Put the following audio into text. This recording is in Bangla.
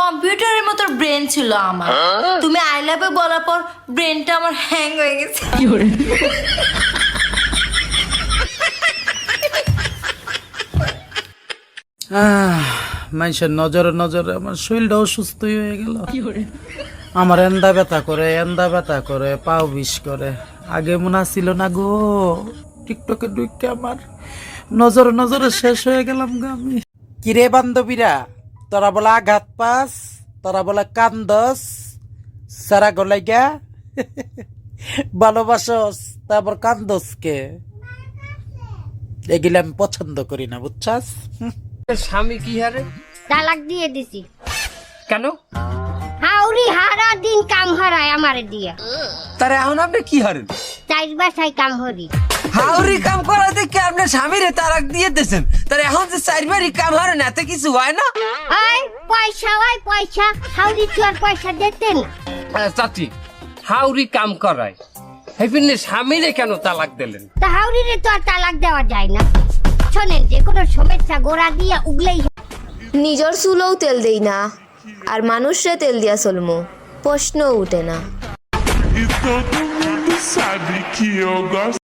কম্পিউটারের মতো ব্রেন ছিল আমার। তুমি আই লাভ ইউ বলার পর ব্রেনটা আমার হ্যাং হয়ে গেছে। মানুষের নজরে নজরে আমার শরীরটা অসুস্থ হয়ে গেল। আমার এন্দা ব্যথা করে পাও বিষ করে। আগে মনে ছিল না গো, টিকটকে ঢুকে আমার নজরে নজরে শেষ হয়ে গেলাম গো আমি। কিরে বান্ধবীরা, তোরা বলে আঘাত পাস, তোরা বলে কান্দস, সারা গলাইগা ভালোবাসস, তারপর কান্দস কে? এগুলো আমি পছন্দ করি না, বুঝছাস? স্বামী কি হারে? তালাক দিয়ে দিছি। কেন? হাউরি হারা দিন কাম হারায় আমারে দিয়া। তার এখন আপনি কি হারেন? চাইর বাসায় কাম হরি। হাউরি কাম করা দেখে আপনার স্বামীরে তালাক দিয়ে দিয়েছেন, তার এখন যে চারবারই কাম হারেন এতে কিছু হয় না? ওই পয়সা হাউরি কি আর পয়সা দিতেন? চাচি, হাউরি কাম করায় হেপিনে স্বামীরে কেন তালাক দিলেন? তা হাউরিরে তো আর তালাক দেওয়া যায় না। শোনেন, যে কোনো সমস্যা গোড়া দিয়া উগলেই। নিজের চুলও তেল দেই না, আর মানুষরে তেল দিয়া চলমু, প্রশ্ন উঠে না। E todo mundo sabe que eu gosto.